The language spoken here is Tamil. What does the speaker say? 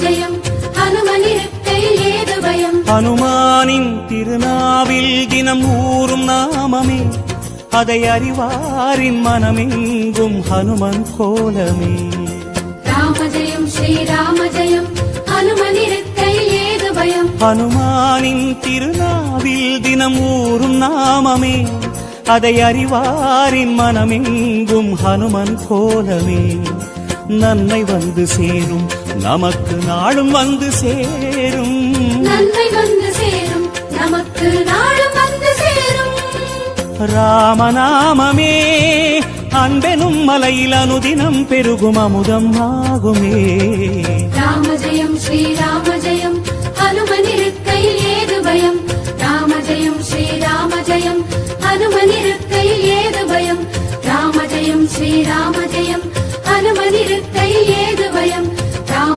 ஜெயம் ஹனுமனிருக்கையில் ஏது பயம். ஹனுமானின் திருநாவில் தினம் ஊறும் நாமமே, அதை அறிவாரின் மனமெங்கும் ஹனுமன் கோலமே. ராம ஜெயம் ஸ்ரீராம ஜெயம் ஹனுமனிருக்கையில் ஏது பயம். ஹனுமானின் திருநாவில் தினம் ஊறும் நாமமே, அதை அறிவாரின் மனமெங்கும் ஹனுமன் கோலமே. நன்மை வந்து சேரும் நமக்கு நாளும் வந்து சேரும், நன்மை வந்து சேரும் நமக்கு நாளும் வந்து சேரும். ராமநாமமே அன்பெனும் மலையில் அனுதினம் பெருகும் அமுதம் ஆகுமே.